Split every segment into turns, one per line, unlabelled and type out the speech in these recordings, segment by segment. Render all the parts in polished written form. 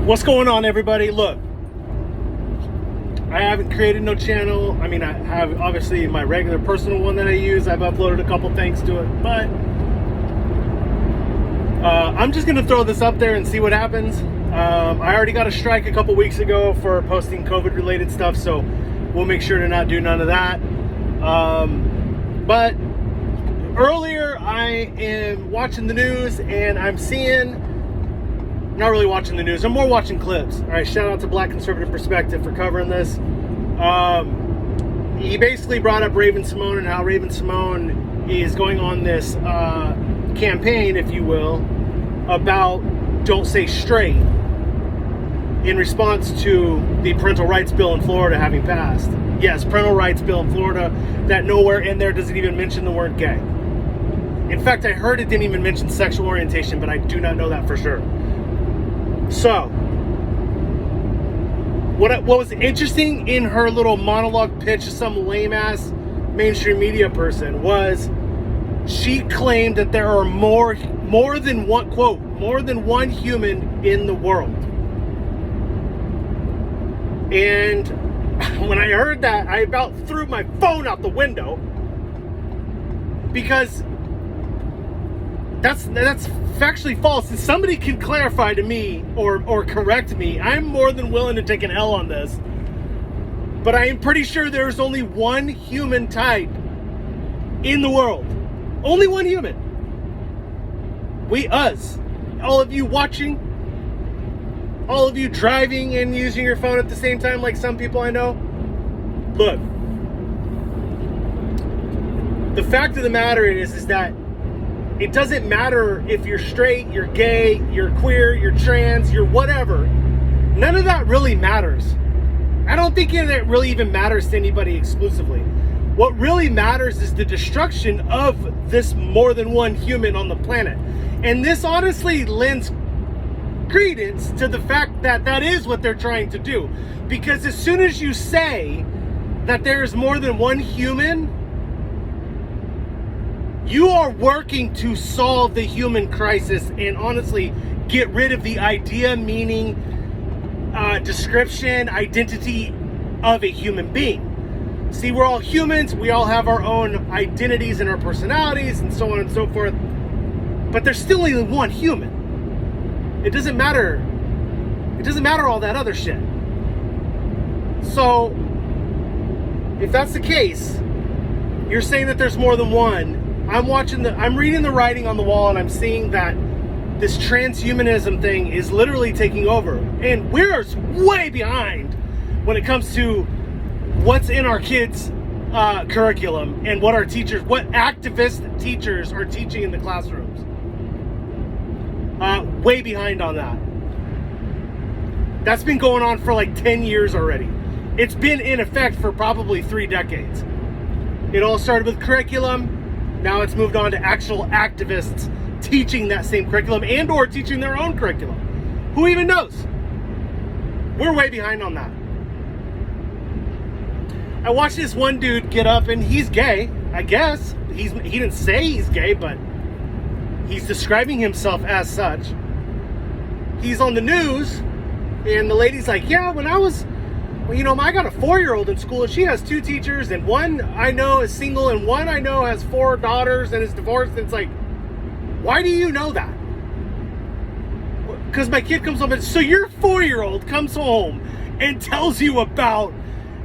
What's going on, everybody? Look, I haven't created no channel. I mean, I have obviously my regular personal one that I use. I've uploaded a couple things to it, but I'm just gonna throw this up there and see what happens. I already got a strike a couple weeks ago for posting COVID related stuff, so we'll make sure to not do none of that. But earlier I am watching the news and I'm seeing, not really watching the news, I'm more watching clips. All right, shout out to Black Conservative Perspective for covering this. He basically brought up Raven-Symoné and how Raven-Symoné is going on this campaign, if you will, about don't say straight, in response to the parental rights bill in Florida having passed. Yes, parental rights bill in Florida that nowhere in there does it even mention the word gay. In fact, I heard it didn't even mention sexual orientation, but I do not know that for sure. So, what was interesting in her little monologue pitch to some lame-ass mainstream media person was she claimed that there are more than one, quote, more than one human in the world. And when I heard that, I about threw my phone out the window, because that's factually false. And somebody can clarify to me or correct me. I'm more than willing to take an L on this, but I am pretty sure there's only one human type in the world. Only one human. Us. All of you watching, all of you driving and using your phone at the same time, like some people I know. Look, the fact of the matter is that it doesn't matter if you're straight, you're gay, you're queer, you're trans, you're whatever. None of that really matters. I don't think it really even matters to anybody exclusively. What really matters is the destruction of this more than one human on the planet. And this honestly lends credence to the fact that that is what they're trying to do. Because as soon as you say that there's more than one human, you are working to solve the human crisis and honestly get rid of the idea, meaning, description, identity of a human being. See, we're all humans. We all have our own identities and our personalities and so on and so forth. But there's still only one human. It doesn't matter. It doesn't matter all that other shit. So, if that's the case, you're saying that there's more than one. I'm reading the writing on the wall, and I'm seeing that this transhumanism thing is literally taking over. And we're way behind when it comes to what's in our kids' curriculum and what activist teachers are teaching in the classrooms. Way behind on that. That's been going on for like 10 years already. It's been in effect for probably 3 decades. It all started with curriculum. Now it's moved on to actual activists teaching that same curriculum and or teaching their own curriculum. Who even knows? We're way behind on that. I watched this one dude get up, and he's gay, I guess. He didn't say he's gay, but he's describing himself as such. He's on the news, and the lady's like, yeah, when I was, well, you know, I got a 4-year-old in school, and she has 2 teachers, and one I know is single, and one I know has 4 daughters and is divorced. And it's like, why do you know that? Because my kid comes home, and so your 4-year-old comes home and tells you about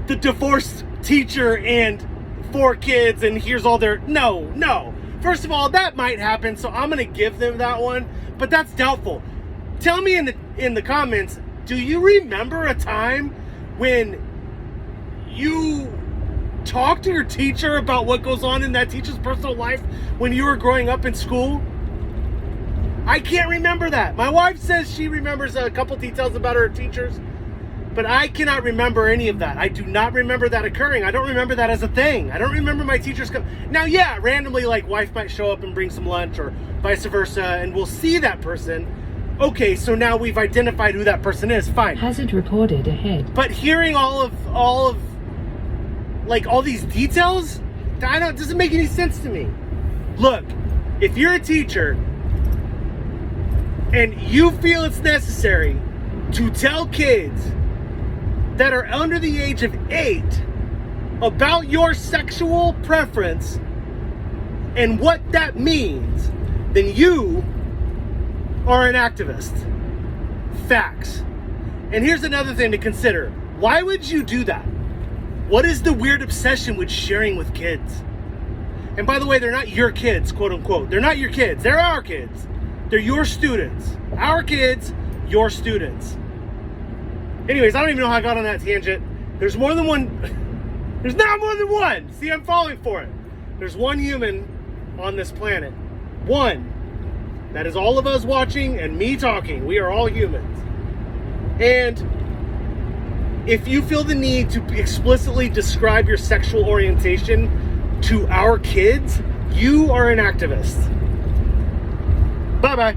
the divorced teacher and 4 kids, and here's all their... No. First of all, that might happen, so I'm gonna give them that one, but that's doubtful. Tell me in the comments, do you remember a time when you talked to your teacher about what goes on in that teacher's personal life when you were growing up in school? I can't remember that. My wife says she remembers a couple details about her teachers, but I cannot remember any of that. I do not remember that occurring. I don't remember that as a thing. I don't remember my teachers come. Now, yeah, randomly, like, wife might show up and bring some lunch or vice versa, and we'll see that person. Okay, so now we've identified who that person is. Fine.
Hazard reported ahead.
But hearing all of like all these details, it doesn't make any sense to me. Look, if you're a teacher and you feel it's necessary to tell kids that are under the age of 8 about your sexual preference and what that means, then you are an activist. Facts. And here's another thing to consider. Why would you do that? What is the weird obsession with sharing with kids? And by the way, they're not your kids, quote unquote. They're not your kids. They're our kids. They're your students. Our kids, your students. Anyways, I don't even know how I got on that tangent. There's more than one. There's not more than one. See, I'm falling for it. There's one human on this planet. One. That is all of us watching and me talking. We are all humans. And if you feel the need to explicitly describe your sexual orientation to our kids, you are an activist. Bye-bye.